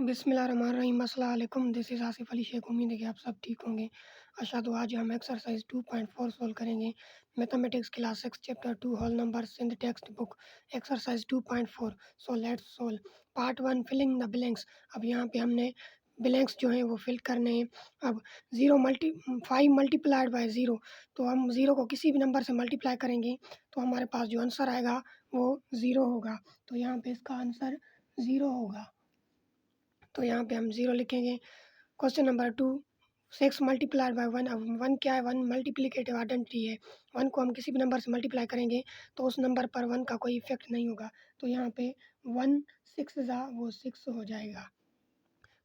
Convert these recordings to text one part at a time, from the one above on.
बिस्मिल्लाहिर्रहमानिर्रहीम। अस्सलाम वालेकुम। This is Asif Ali Shaikh. उम्मीद है कि आप सब ठीक होंगे। अच्छा, तो आज हम एक्सरसाइज 2.4 सॉल्व करेंगे। Mathematics class 6 chapter 2 whole numbers in the text book exercise 2.4। So let's solve. Part 1 filling the blanks. अब यहाँ पे हमने ब्लैंक्स जो हैं वो फिल करने हैं। अब 5 मल्टीप्लाइड बाय 0, तो हम 0 को किसी भी नंबर से मल्टीप्लाई करेंगे तो हमारे पास जो आंसर आएगा वो 0 होगा। तो यहाँ पे इसका आंसर 0 होगा। तो यहाँ पे हम 0 लिखेंगे। Question number 2, 6 multiplied by 1। अब 1 क्या है? 1 मल्टीप्लिकेटिव आइडेंटिटी है। 1 को हम किसी भी नंबर से मल्टीप्लाई करेंगे तो उस नंबर पर 1 का कोई इफेक्ट नहीं होगा। तो यहाँ पे 1 6 ज़ा वो 6 हो जाएगा।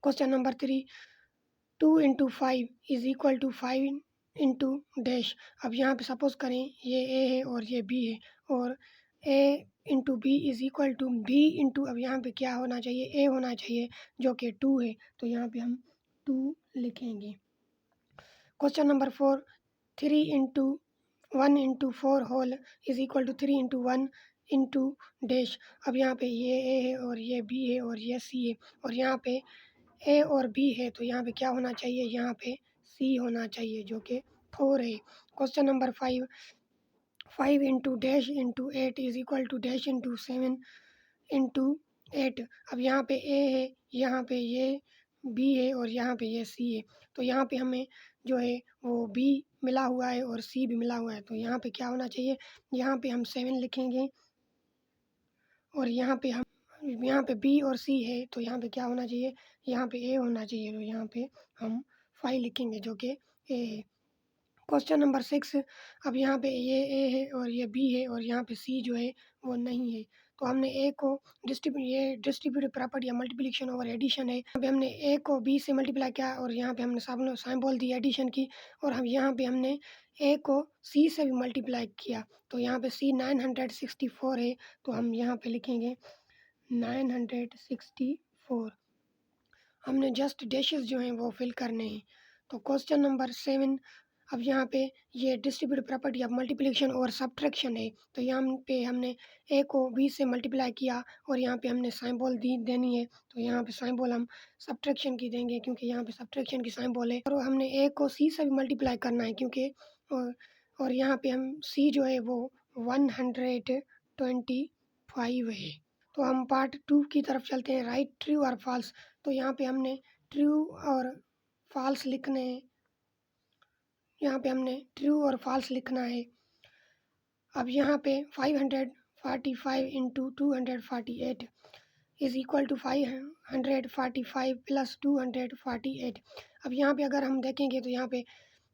Question number 3, 2 into 5 is equal to 5 into dash. अब यहाँ पे सपोज़ करें ये ए है और ये बी है, और A into B is equal to B into, अब यहाँ पे क्या होना चाहिए? ए होना चाहिए, जो कि 2 है। तो यहाँ पे हम 2 लिखेंगे। Question number 4, 3 into 1 into 4 whole is equal to 3 into 1 into dash. अब यहाँ पे ये ए है और ये बी है और ये सी है, और यहाँ पे ए और बी है, तो यहाँ पे क्या होना चाहिए? यहाँ पे सी होना चाहिए, जो कि 4 है। Question number 5, 5 into dash into 8 is equal to dash into 7 into 8। अब यहाँ पे ए है, यहाँ पे ये बी है और यहाँ पे ये सी है। तो यहाँ पे हमें जो है वो बी मिला हुआ है और सी भी मिला हुआ है। तो यहाँ पे क्या होना चाहिए? यहाँ पे हम 7 लिखेंगे, और यहाँ पे बी और सी है, तो यहाँ पे क्या होना चाहिए? यहाँ पे ए होना चाहिए। तो यहाँ पे हम 5 लिखेंगे, जो कि ए है। क्वेश्चन नंबर 6, अब यहाँ पे ये ए है और ये बी है और यहाँ पे सी जो है वो नहीं है। तो हमने ए को डिस्ट्रीब्यूटिव प्रॉपर्टी या मल्टीप्लिकेशन ओवर एडिशन है। यहाँ पे हमने ए को बी से मल्टीप्लाई किया और यहाँ पे हमने साइन बोल दी एडिशन की, और हम यहाँ पे हमने ए को सी से भी मल्टीप्लाई किया। तो यहाँ पे सी 964 है, तो हम यहाँ पे लिखेंगे 964। हमने जस्ट डैशेस जो हैं वो फिल करने हैं। तो क्वेश्चन नंबर 7, अब यहाँ पे ये डिस्ट्रीब्यूटिव प्रॉपर्टी ऑफ मल्टीप्लिकेशन और सब्ट्रैक्शन है। तो यहाँ पे हमने ए को बी से मल्टीप्लाई किया और यहाँ पे हमने साइन देनी है। तो यहाँ पे साइन हम सब्ट्रैक्शन की देंगे, क्योंकि यहाँ पे सब्ट्रैक्शन की साइन है। और हमने ए को सी से भी मल्टीप्लाई करना है, क्योंकि और यहाँ पे हम सी जो है वो 125 है। तो हम पार्ट 2 की तरफ चलते हैं। राइट ट्रू और फॉल्स। तो यहाँ पे हमने ट्रू और फॉल्स लिखने हैं। यहाँ पे हमने ट्रू और फॉल्स लिखना है। अब यहाँ पे 545 into 248 is equal to 545 plus 248। अब यहाँ पे अगर हम देखेंगे तो यहाँ पे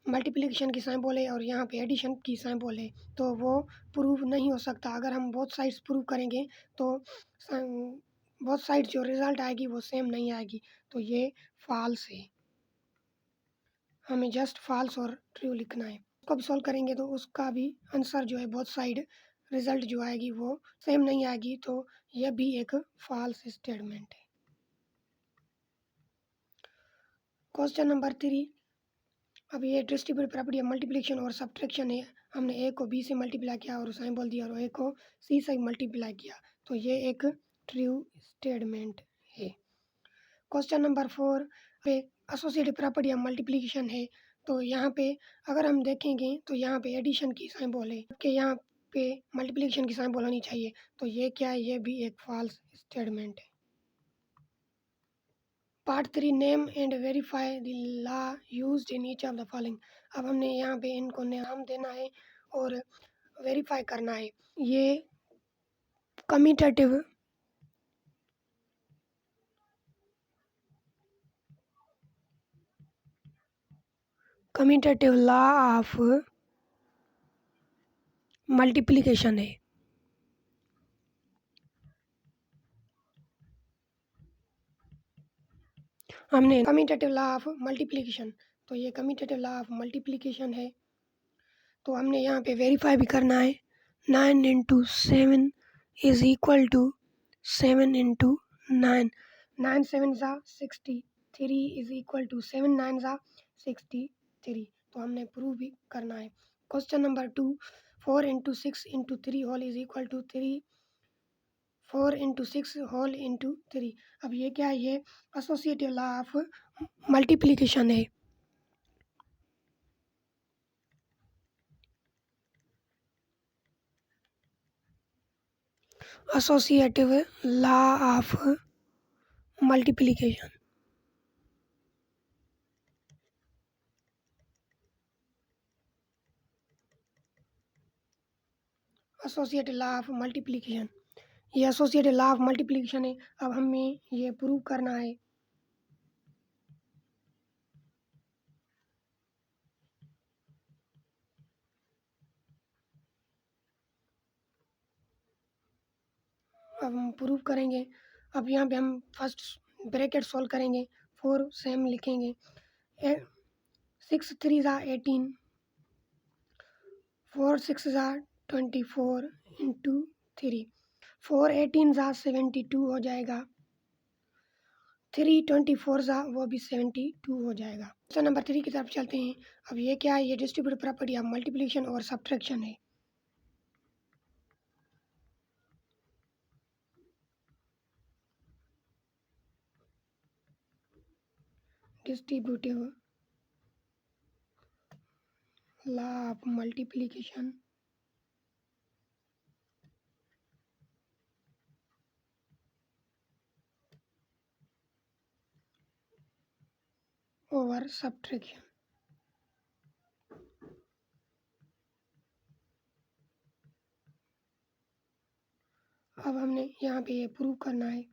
मल्टीप्लिकेशन की साइन है और यहाँ पे एडिशन की साइन है, तो वो प्रूव नहीं हो सकता। अगर हम बोथ साइड्स प्रूव करेंगे तो बोथ साइड जो रिज़ल्ट आएगी वो सेम नहीं आएगी। तो ये फॉल्स है। हमें जस्ट फॉल्स और ट्रू लिखना है। उसको भी सॉल्व करेंगे तो उसका भी आंसर जो है बोथ साइड रिज़ल्ट जो आएगी वो सेम नहीं आएगी। तो यह भी एक फॉल्स स्टेटमेंट है। क्वेश्चन नंबर 3, अब ये डिस्ट्रीब्यूटिव प्रॉपर्टी है मल्टीप्लिकेशन और सब्ट्रैक्शन है। हमने ए को बी से मल्टीप्लाई किया और साइन बोल दिया, और ए को सी से मल्टीप्लाई किया। तो ये एक ट्रू स्टेटमेंट है। क्वेश्चन नंबर 4 पे एसोसिएटिव प्रॉपर्टी ऑफ मल्टीप्लिकेशन है। तो यहाँ पे अगर हम देखेंगे तो यहाँ पे एडिशन की सिंबल है, कि यहाँ पे मल्टीप्लिकेशन की सिंबल होनी चाहिए। तो ये क्या है? ये भी एक फॉल्स स्टेटमेंट है। Part 3, name and verify the law used in each of the following. अब हमने यहाँ पे इनको नाम देना है और वेरीफाई करना है। ये कम्यूटेटिव लॉ ऑफ मल्टीप्लिकेशन है। हमने कम्यूटेटिव लॉ ऑफ मल्टीप्लिकेशन, तो ये कम्यूटेटिव लॉ ऑफ मल्टीप्लिकेशन है। तो हमने यहाँ पे वेरीफाई भी करना है। 9 into 7 is equal to 7 into 9। 9 7 ज़ा 63 इज़ इक्वल टू 7 9 ज़ा 63। तो हमने प्रूव भी करना है। Question number 2, 4 into 6 into 3 whole is equal to 3 4 into 6 whole into 3। अब ये क्या है, ये एसोसिएटिव लॉ ऑफ मल्टीप्लिकेशन है। Associative law of multiplication. Associative law of multiplication, ये एसोसिएटिव लॉ ऑफ मल्टीप्लिकेशन है। अब हमें ये प्रूव करना है। अब हम प्रूव करेंगे। अब यहाँ पे हम फर्स्ट ब्रैकेट सॉल्व करेंगे, 4 सेम लिखेंगे। 6 3 ज़ा 18, 4 6 ज़ा 24 इंटू 3, 4 18 ज़ा 72 हो जाएगा, 3 24 ज़ा वो भी 72 हो जाएगा। क्वेश्चन नंबर 3 की तरफ चलते हैं। अब ये क्या है, ये डिस्ट्रीब्यूटिव प्रॉपर्टी ऑफ मल्टीप्लिकेशन और सब्ट्रैक्शन है। Distributive law of multiplication over subtraction. अब हमने यहाँ पे ये प्रूव करना है।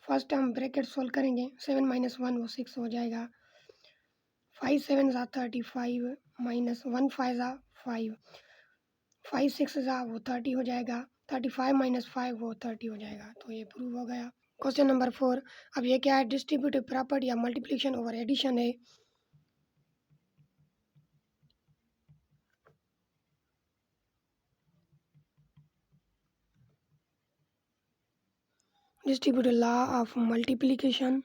फर्स्ट हम ब्रैकेट सोल्व करेंगे, 7 माइनस 1 वो 6 हो जाएगा, 5 7 ज़ा 35 माइनस 1 5 ज़ा 5, 5 6 ज़ा वो 30 हो जाएगा, 35 माइनस 5 वो 30 हो जाएगा। तो ये प्रूव हो गया। क्वेश्चन नंबर 4, अब ये क्या है, डिस्ट्रीब्यूटिव प्रॉपर्टी या मल्टीप्लिकेशन ओवर एडिशन है। Distributive law of multiplication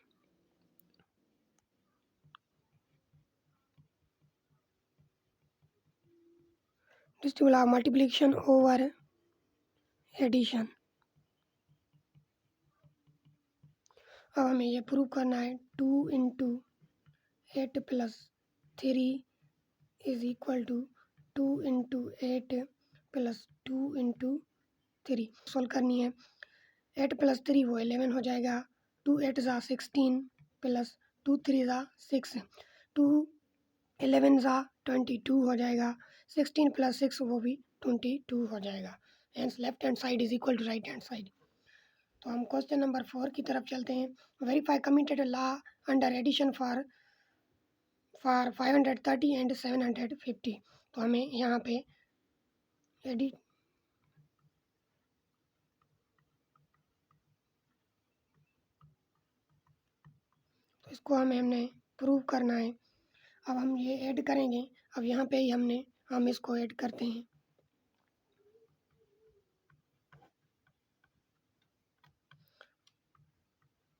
distributive law of multiplication over addition. अब हमें ये प्रूव करना है, 2 into 8 plus 3 is equal to 2 into 8 plus 2 into 3 solve करनी है। 8 प्लस 3 वो 11 हो जाएगा, 2 8 ज़ा 16 प्लस 2 3 ज़ा 6, 2 11 ज़ा 22 हो जाएगा, 16 प्लस 6 वो भी 22 हो जाएगा। Hence left hand side is equal to right hand side. तो हम क्वेश्चन नंबर 4 की तरफ चलते हैं। Verify commutative law under addition for 530 and 750। तो हमें यहाँ पे एडिट तो इसको हमने प्रूव करना है। अब हम ये ऐड करेंगे। अब यहाँ पे ही हम इसको ऐड करते हैं।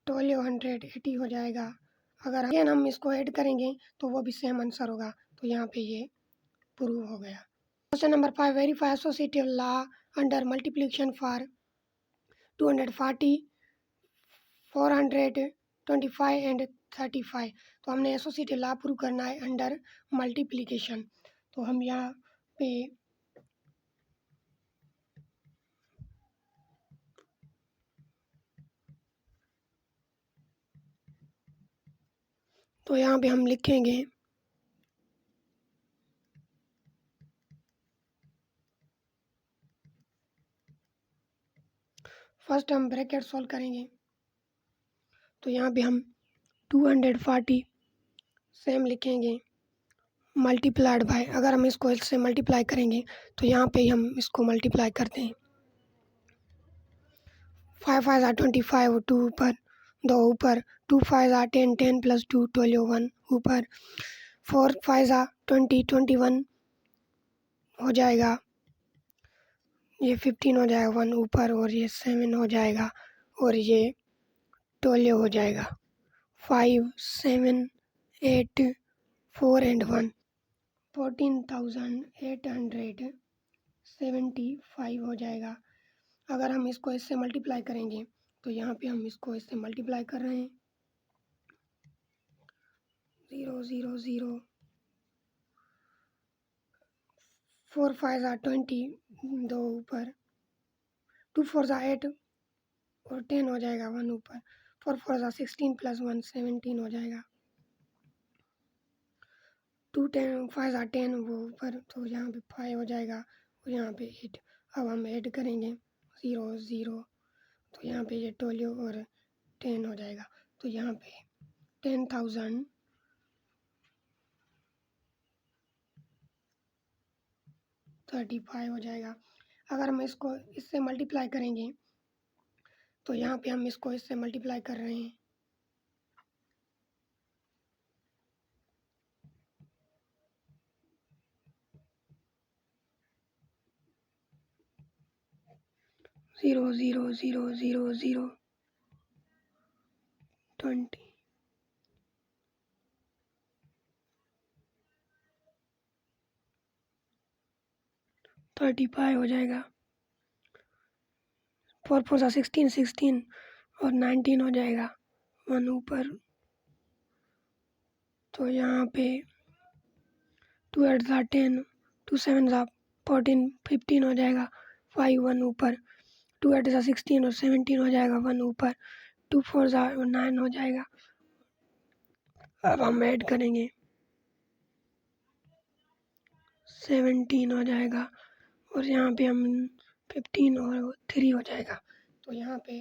ट्वेल्व 180 हो जाएगा। अगर अगेन हम इसको ऐड करेंगे तो वो भी सेम आंसर होगा। तो यहाँ पे ये प्रूव हो गया। Question number 5, verify associative law under multiplication for 240 425 and 35। तो हमने एसोसिएटिव लॉ प्रूव करना है अंडर मल्टीप्लिकेशन। तो हम यहाँ पे हम लिखेंगे फर्स्ट हम ब्रैकेट सॉल्व करेंगे। तो यहाँ पे हम 240 सेम लिखेंगे मल्टीप्लाइड बाय, अगर हम इसको इससे मल्टीप्लाई करेंगे तो यहाँ पे हम इसको मल्टीप्लाई करते हैं। 5 5 ज़ा 25, 2 ऊपर 2 ऊपर, 2 5 ज़ा 10 10 प्लस 2 12 1 ऊपर, 4 5 ज़ा 20 21 हो जाएगा, ये 15 हो जाएगा 1 ऊपर, और ये 7 हो जाएगा, और ये 12 हो जाएगा। 5 7 8 4 and 1 14,875 हो जाएगा। अगर हम इसको इससे मल्टीप्लाई करेंगे तो यहाँ पे हम इसको इससे मल्टीप्लाई कर रहे हैं। 0 0 0 4 5 20, दो ऊपर, 2 4 8 और 10 हो जाएगा, 1 ऊपर, 4 4 16 प्लस 1 17 हो जाएगा। 2 10 5 10 वो ऊपर, तो यहाँ पे 5 हो जाएगा और यहाँ पे 8। अब हम ऐड करेंगे 0 0, तो यहाँ पे ये 12 और 10 हो जाएगा, तो यहाँ पे 10,035 हो जाएगा। अगर हम इसको इससे मल्टीप्लाई करेंगे तो यहाँ पे हम इसको इससे मल्टीप्लाई कर रहे हैं। Zero zero zero zero zero 20 35 हो जाएगा। 4 4 16 16 और 19 हो जाएगा, 1 ऊपर, तो यहाँ पे 2 8 10, 2 7 14 15 हो जाएगा, 5 1 ऊपर, 2 8 16 और 17 हो जाएगा, 1 ऊपर, 2 4 9 हो जाएगा। अब हम ऐड करेंगे 17 हो जाएगा और यहाँ पे हम 15 और 3 हो जाएगा, तो यहाँ पे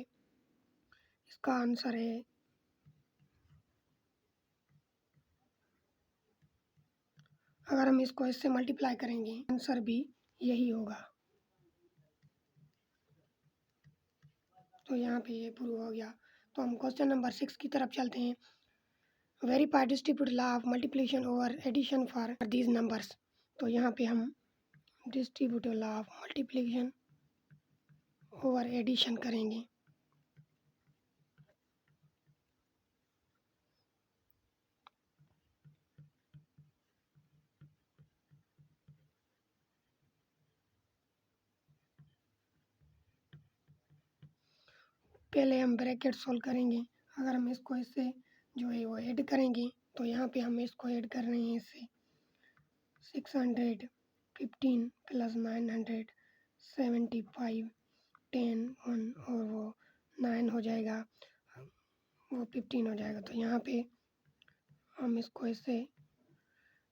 इसका आंसर है अगर हम इसको इससे मल्टीप्लाई करेंगे आंसर भी यही होगा। तो यहाँ पे ये प्रूव हो गया। तो हम क्वेश्चन नंबर 6 की तरफ चलते हैं। Verify distribute law of multiplication over addition for these numbers. तो यहाँ पे हम distributive law of multiplication over addition करेंगे। पहले हम ब्रैकेट सोल्व करेंगे। अगर हम इसको इससे जो है वो ऐड करेंगे तो यहाँ पे हम इसको ऐड कर रहे हैं इससे 615 प्लस 975 10 1 और वो 9 हो जाएगा, वो 15 हो जाएगा। तो यहाँ पे हम इसको इससे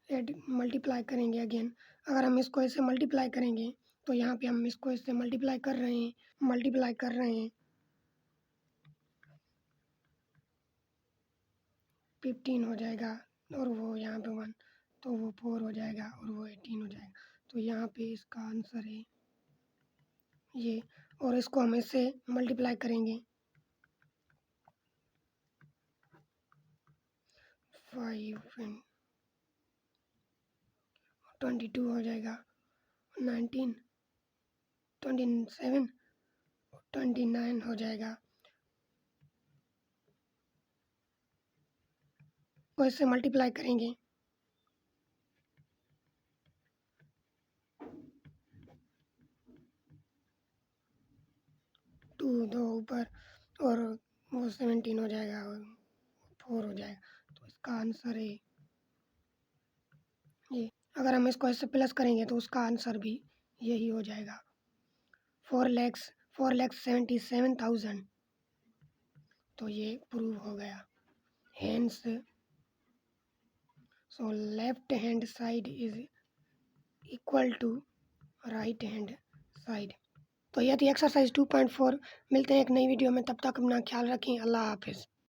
ऐड मल्टीप्लाई करेंगे अगेन। अगर हम इसको इससे मल्टीप्लाई करेंगे तो यहाँ पे हम इसको इससे मल्टीप्लाई कर रहे हैं 15 हो जाएगा और वो यहाँ पे 1, तो वो 4 हो जाएगा और वो 18 हो जाएगा। तो यहाँ पे इसका आंसर है ये, और इसको हम इससे मल्टीप्लाई करेंगे 5 एंड 22 हो जाएगा, 19 27 29 हो जाएगा। तो इससे मल्टीप्लाई करेंगे 2 दो ऊपर और वो 17 हो जाएगा और 4 हो जाएगा। तो इसका आंसर है ये। अगर हम इसको इससे प्लस करेंगे तो उसका आंसर भी यही हो जाएगा, 4,77,000। तो ये प्रूव हो गया। Hence so left hand side is equal to right hand side. तो यह थी एक्सरसाइज 2.4। मिलते हैं एक नई वीडियो में, तब तक अपना ख्याल रखें। अल्लाह हाफिज़।